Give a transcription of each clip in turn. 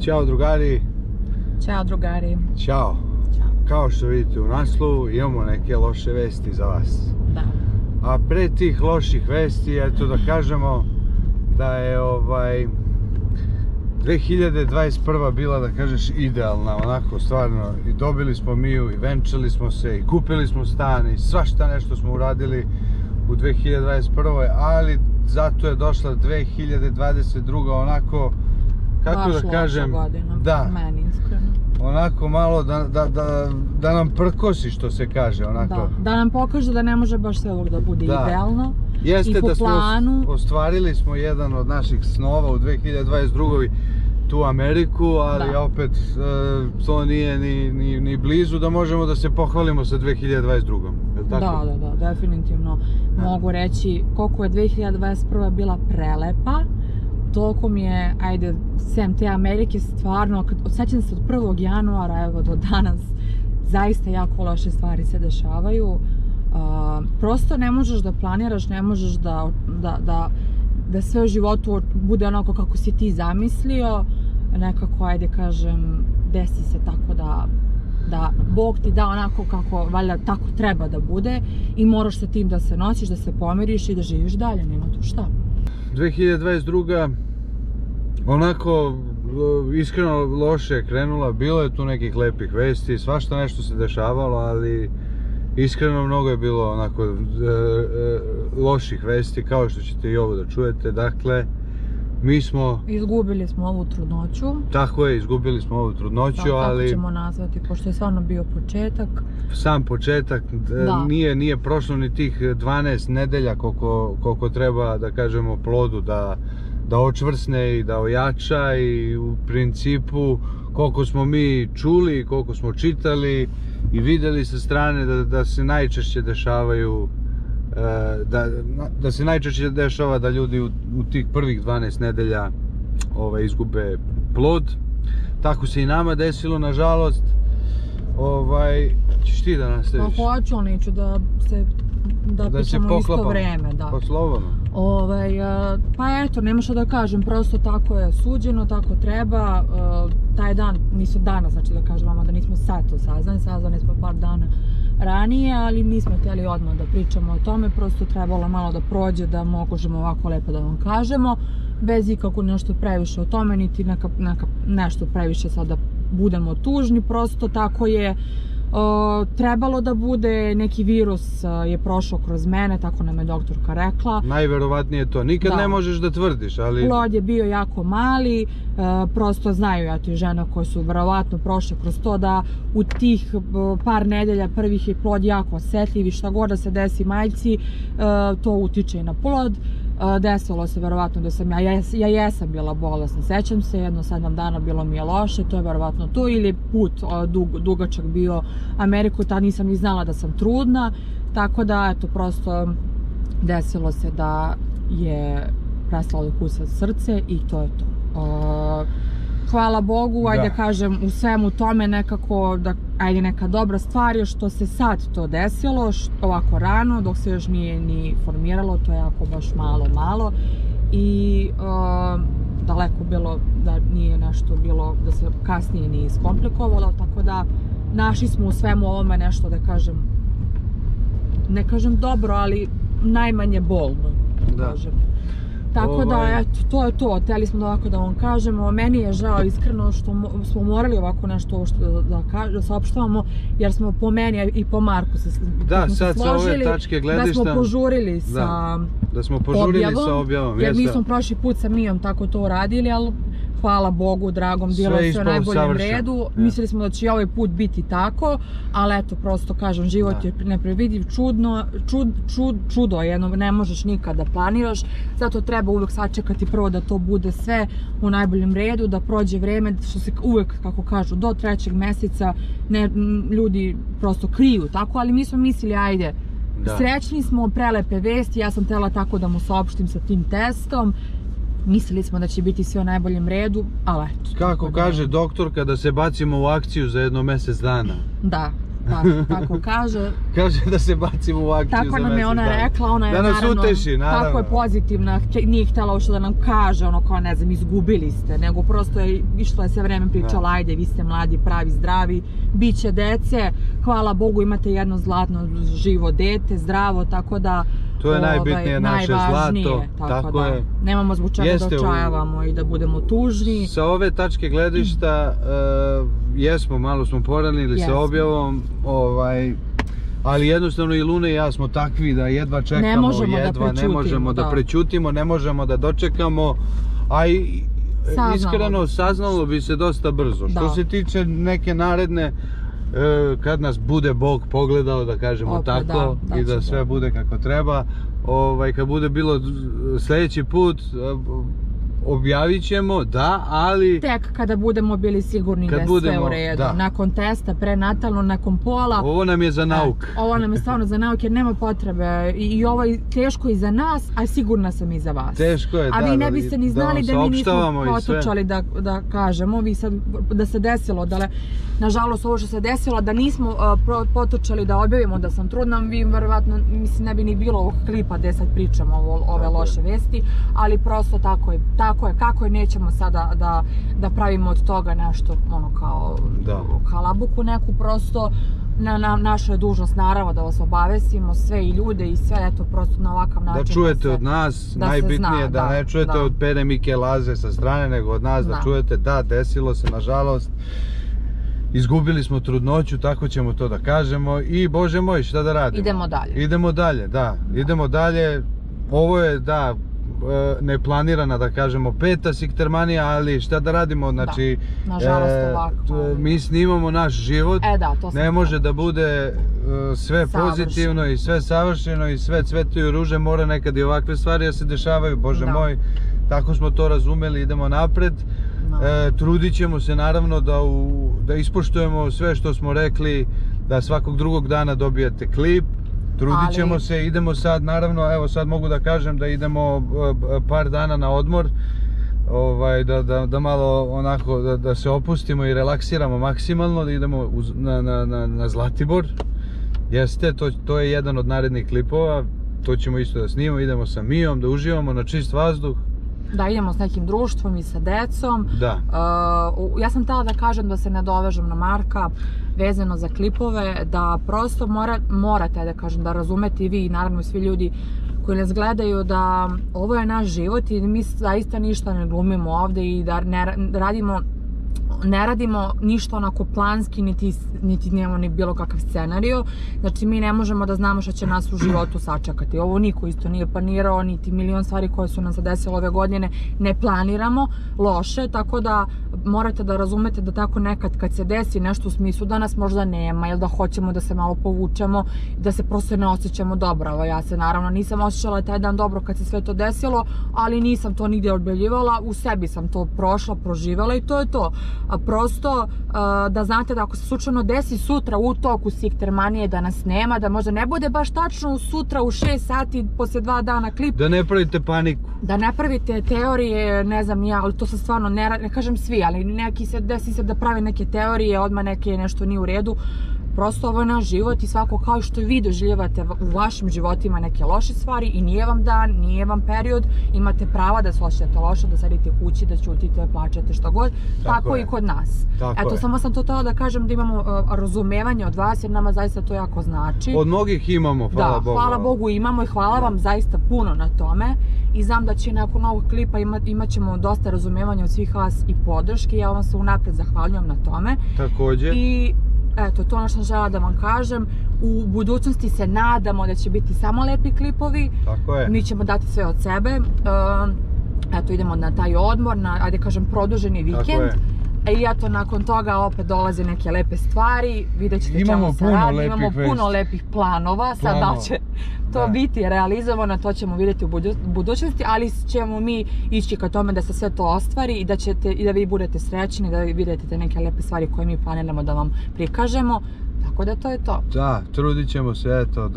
Ćao drugari. Ćao drugari. Ćao. Kao što vidite u naslovu imamo neke loše vesti za vas. Da. A pre tih loših vesti, eto da kažemo da je 2021. bila, da kažeš, idealna, onako stvarno, i dobili smo Miju i venčali smo se i kupili smo stan i svašta nešto smo uradili u 2021. ali zato je došla 2022. onako, kako da kažem, da, meni iskreno. Onako malo da nam prkosi, što se kaže, onako. Da nam pokaže da ne može baš sve uvijek da bude idealno. Jeste da smo ostvarili smo jedan od naših snova u 2022. tu Ameriku, ali opet to nije ni blizu da možemo da se pohvalimo sa 2022. Da, definitivno. Mogu reći koliko je 2021. bila prelepa, toliko mi je, ajde, sem te Amerike, stvarno, sećam se od 1. januara, evo do danas, zaista jako loše stvari se dešavaju. Prosto ne možeš da planiraš, ne možeš da sve u životu bude onako kako si ti zamislio, nekako, ajde kažem, desi se tako da Bog ti da onako kako valjda tako treba da bude i moraš sa tim da se nosiš, da se pomiriš i da živiš dalje, nema tu šta. 2022. onako iskreno loše je krenula, bilo je tu nekih lepih vesti, svašta nešto se dešavalo, ali iskreno mnogo je bilo onako loših vesti, kao što ćete i ovo da čujete. Dakle, mi smo... Izgubili smo ovu trudnoću. Tako je, izgubili smo ovu trudnoću, ali... Tako ćemo nazvati, pošto je stvarno bio početak. Sam početak, nije prošlo ni tih 12 nedelja koliko treba, da kažemo, plodu da očvrsne i da ojača, i u principu koliko smo mi čuli, koliko smo čitali i videli sa strane da se najčešće dešavaju, da se najčešće dešava da ljudi u tih prvih 12 nedelja izgube plod. Tako se i nama desilo, nažalost. Ćeš ti da nastaviš? Pa hoću, ali neću da pričamo isto vreme. Pa slobodno. Pa eto, nema što da kažem, prosto tako je suđeno, tako treba. Taj dan, nisu danas, znači da kažem vama da nismo sad to saznali smo par dana ranije, ali nismo htjeli odmah da pričamo o tome, prosto trebalo malo da prođe da možemo ovako lepo da vam kažemo, bez ikako nešto previše o tome, niti nešto previše sad da budemo tužni, prosto tako je trebalo da bude, neki virus je prošao kroz mene, tako nam je doktorka rekla. Najverovatnije to, nikad ne možeš da tvrdiš, ali... Plod je bio jako mali, prosto znaju ja ti žena koje su verovatno prošle kroz to da u tih par nedelja prvih je plod jako osetljiv i šta god da se desi majci, to utiče i na plod. Desilo se verovatno da sam ja jesam bila bolesna, sećam se, jedno 7 dana bilo mi je loše, to je verovatno to, ili je put dugačak bio Ameriku, tad nisam ni znala da sam trudna, tako da, eto, prosto desilo se da je prestalo da kuca srce i to je to. Hvala Bogu, ajde kažem, u svemu tome nekako, ajde, neka dobra stvar je što se sad to desilo, ovako rano, dok se još nije ni formiralo, to je jako baš malo i daleko bilo da nije nešto bilo, da se kasnije nije iskomplikovalo, tako da našli smo u svemu ovome nešto, da kažem, ne kažem dobro, ali najmanje bolno, da kažem. Tako da, eto, to je to, htjeli smo da ovako da vam kažemo, meni je žao iskreno što smo morali ovako nešto da saopštavamo, jer smo po meni i po Marku se složili, da smo požurili sa objavom, jer mi smo prošli put sa Mijom tako to uradili, ali hvala Bogu, dragom, bilo je sve u najboljem redu. Mislili smo da će i ovaj put biti tako, ali eto, prosto kažem, život je neprevidiv, čudo jedno, ne možeš nikad da planiraš, zato treba uvek sačekati prvo da to bude sve u najboljem redu, da prođe vreme, što se uvek, kako kažu, do 3. meseca ljudi prosto kriju, tako, ali mi smo mislili, ajde, srećni smo, prelepe vesti, ja sam htjela tako da mu saopštim sa tim testom. Mislili smo da će biti sve u najboljem redu, ali eto. Kako kaže doktorka, da se bacimo u akciju za jedno mjesec dana. Da, tako kaže. Kaže da se bacimo u akciju za mjesec dana. Tako nam je ona rekla, ona je naravno, da nas uteši, naravno. Tako je pozitivna, nije htjela uopšte da nam kaže, ono kao ne znam, izgubili ste, nego prosto je išla sve vreme pričala, ajde, vi ste mladi, pravi, zdravi, bit će dece, hvala Bogu imate jedno zlatno živo dete, zdravo, tako da to je najbitnije, naše zlato, tako je. Nemamo zbog čega da očajavamo i da budemo tužni. Sa ove tačke gledišta jesmo, malo smo poranili sa objavom, ali jednostavno i Luna i ja smo takvi da jedva čekamo, ne možemo da prećutimo, ne možemo da dočekamo, a i iskreno saznalo bi se dosta brzo. Što se tiče neke naredne, kad nas bude Bog pogledao, da kažemo tako, i da sve bude kako treba, kad bude bilo sljedeći put, objavit ćemo, da, ali... Tek kada budemo bili sigurni da je sve u redu. Nakon testa, prenatalno, nakon pola. Ovo nam je za nauk. Ovo nam je stvarno za nauk jer nema potrebe. I ovo je teško i za nas, a sigurna sam i za vas. Teško je, da. A vi ne biste ni znali da mi nismo potučali da kažemo. Vi sad, da se desilo, nažalost ovo što se desilo, da nismo potučali da objavimo da sam trudna, vi verovatno, mislim, ne bi ni bilo ovog klipa gde sad pričamo ove loše vesti, ali prosto tako je, kako je, nećemo sada da pravimo od toga nešto, ono kao halabuku neku, prosto naša je dužnost naravno da vas obavestimo, sve i ljude i sve, eto, prosto na ovakav način. Da čujete od nas, najbitnije da ne čujete od Pere Mike Laze sa strane, nego od nas da čujete, da, desilo se, nažalost. Izgubili smo trudnoću, tako ćemo to da kažemo i Bože moj, šta da radimo? Idemo dalje, da, idemo dalje. Ovo je, da, neplanirana, da kažemo, 5. siktermanija, ali šta da radimo, znači, mi snimamo naš život, ne može da bude sve pozitivno i sve savršeno i sve cvetuju ruže, mora nekad i ovakve stvari da se dešavaju, Bože moj, tako smo to razumeli, idemo napred. Trudit ćemo se naravno da ispoštujemo sve što smo rekli, da svakog drugog dana dobijete klip. Trudit ćemo se, idemo sad, naravno, evo sad mogu da kažem da idemo par dana na odmor, da malo onako, da se opustimo i relaksiramo maksimalno, da idemo na Zlatibor. Jeste, to je jedan od narednih klipova, to ćemo isto da snimamo, idemo sa Mijom, da uživamo na čist vazduh. Da, idemo s nekim društvom i sa decom. Ja sam htjela da kažem da se ne dovežem na Marka vezano za klipove, da prosto morate, da kažem, da razumete i vi i naravno svi ljudi koji nas gledaju da ovo je naš život i mi zaista ništa ne glumimo ovde i da ne radimo ništa onako planski, niti nemamo ni bilo kakav scenariju. Znači mi ne možemo da znamo šta će nas u životu sačekati. Ovo niko isto nije planirao, niti milion stvari koje su nam se desile ove godine ne planiramo loše, tako da morate da razumete da tako nekad kad se desi nešto u smislu da nas možda nema ili da hoćemo da se malo povučemo, da se prosto ne osjećamo dobro. Ja se naravno nisam osjećala taj dan dobro kad se sve to desilo, ali nisam to nigdje objavljivala, u sebi sam to prošla, proživjela i to je to. Prosto da znate da ako se slučajno desi sutra u toku siktermanije da nas nema, da možda ne bude baš tačno sutra u 6 sati poslije 2 dana klip. Da ne pravite paniku. Da ne pravite teorije, ne znam ja, ali to se stvarno ne kažem svi, ali neki se desi se da pravi neke teorije, odmah nešto nije u redu. Prosto ovo je naš život i svako kao što vi doživljavate u vašim životima neke loše stvari i nije vam dan, nije vam period, imate prava da se osjećate loše, da sedite kući, da ćutite, plačete, što god, tako i kod nas. Eto, samo sam to htjela da kažem da imamo razumevanje od vas jer nama zaista to jako znači. Od mnogih imamo, hvala Bogu. Da, hvala Bogu imamo i hvala vam zaista puno na tome i znam da će nakon ovog klipa imat ćemo dosta razumevanja od svih vas i podrške, ja vam se unapred zahvaljujem na tome. Također. I eto, to ono što žela da vam kažem, u budućnosti se nadamo da će biti samo lepi klipovi. Tako je. Mi ćemo dati sve od sebe. Eto, idemo na taj odmor, na, ajde kažem, produženi vikend. I eto, nakon toga opet dolaze neke lepe stvari, vidjet ćete čemu se radi, imamo puno lepih planova, sad da će to biti realizovano, to ćemo vidjeti u budućnosti, ali ćemo mi ići ka tome da se sve to ostvari i da vi budete srećni, da vi vidite te neke lepe stvari koje mi planiramo da vam prikažemo, tako da to je to. Da, trudit ćemo se, eto,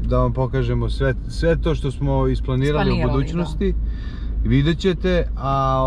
da vam pokažemo sve to što smo isplanirali u budućnosti. vidjet ćete, a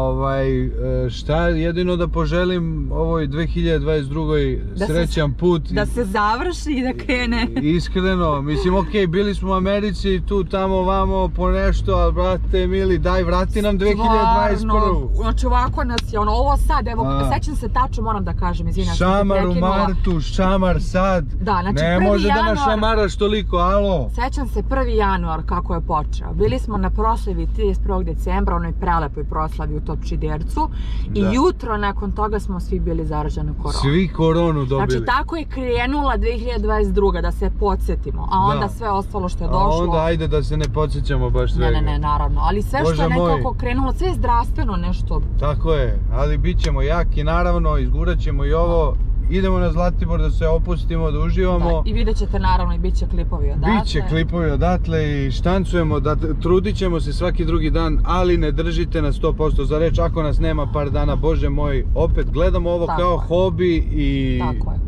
šta jedino da poželim ovoj 2022. srećan put. Da se završi i da krene. Iskreno, mislim, okej, bili smo u Americi, tu, tamo, vamo, po nešto, ali brate mili, daj, vrati nam 2021. Znači ovako nas je, ovo sad, evo, sećam se tačno, moram da kažem, izvinjam se. Šamar u martu, šamar sad. Da, znači ne može da nas šamaraš toliko, alo. Sećam se 1. januar kako je počeo. Bili smo na proslavi 31. decembra, onoj prelepoj proslavi u Topčidercu i jutro nakon toga smo svi bili zaraženi koronom. Svi koronu dobili. Znači tako je krenula 2022. da se podsjetimo, a onda sve ostalo što je došlo. A onda ajde da se ne podsjećamo baš svega. Ne, naravno, ali sve što je nekako krenulo, sve je zdravstveno nešto. Tako je, ali bit ćemo jaki, naravno, izgurat ćemo i ovo. Idemo na Zlatibor da se opustimo, da uživamo. I vidjet ćete naravno i bit će klipovi odatle. Biće klipovi odatle i štancujemo, trudit ćemo se svaki drugi dan, ali ne držite na 100% za reč ako nas nema par dana, bože moj, opet gledamo ovo kao hobi i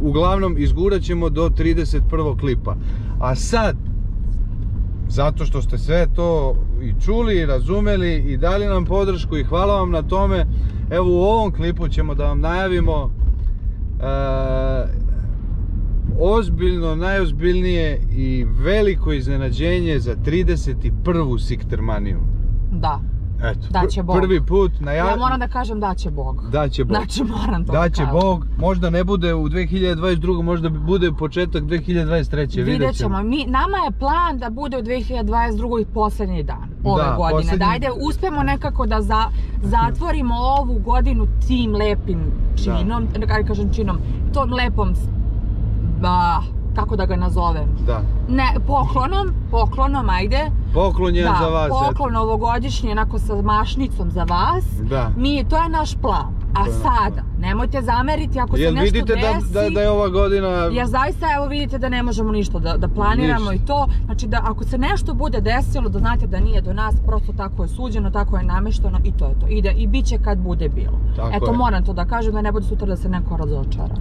uglavnom izgurat ćemo do 31. klipa. A sad, zato što ste sve to i čuli i razumeli i dali nam podršku i hvala vam na tome, evo u ovom klipu ćemo da vam najavimo ozbiljno, najozbiljnije i veliko iznenađenje za 31. Siktermaniju. Da. Eto, daće Bog. Prvi put najavim. Ja moram da kažem daće Bog. Daće Bog. Znači moram to da kažem. Daće Bog, možda ne bude u 2022. možda bude početak 2023. Vidjet ćemo. Nama je plan da bude u 2022. posljednji dan ove godine. Da ajde uspemo nekako da zatvorimo ovu godinu tim lepim činom, da kažem činom, tom lepom, kako da ga nazovem? Da. Ne, poklonom, ajde. Poklon je za vas. Poklon ovogodišnji, onako sa mašnicom za vas. Da. To je naš plan. A sada, nemojte zameriti ako se nešto desi. Jel vidite da je ova godina... Jer zaista, evo vidite da ne možemo ništa da planiramo i to. Znači da ako se nešto bude desilo, da znate da nije do nas, prosto tako je suđeno, tako je namešteno i to je to. I bit će kad bude bilo. Eto, moram to da kažem, da ne bude sutra da se neko razočara.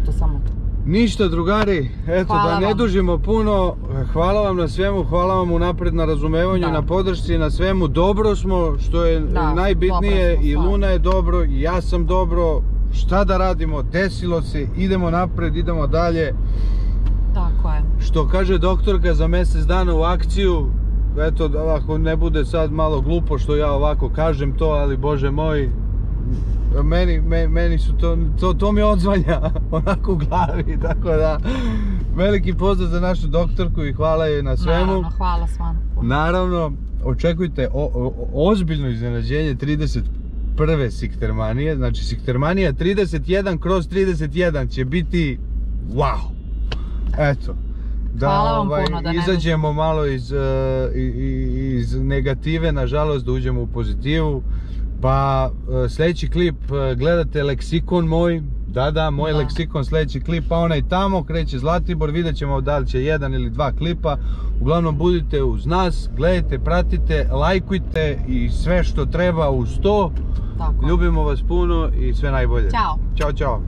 Eto, samo to. Ništa drugari, eto da ne dužimo puno, hvala vam na svemu, hvala vam unapred na razumevanju, na podršci, na svemu, dobro smo, što je najbitnije, i Luna je dobro, i ja sam dobro, šta da radimo, desilo se, idemo napred, idemo dalje. Tako je. Što kaže doktorka, za mjesec dana u akciju, eto, ako ne bude sad malo glupo što ja ovako kažem to, ali bože moj, meni su to mi odzvanja onako u glavi, tako da veliki pozdrav za našu doktorku i hvala joj na svemu. Naravno, hvala stvarno. Naravno, očekujte ozbiljno iznenađenje 31. Siktermanije, znači Siktermanija 31/31 će biti wow. Eto, da izađemo malo iz negative, nažalost, da uđemo u pozitivu. Pa sljedeći klip gledate leksikon moj, moj leksikon, sljedeći klip, pa onaj tamo kreće Zlatibor, vidjet ćemo da li će 1 ili 2 klipa. Uglavnom budite uz nas, gledajte, pratite, lajkujte i sve što treba uz to. Ljubimo vas puno i sve najbolje. Ćao. Ćao, čao.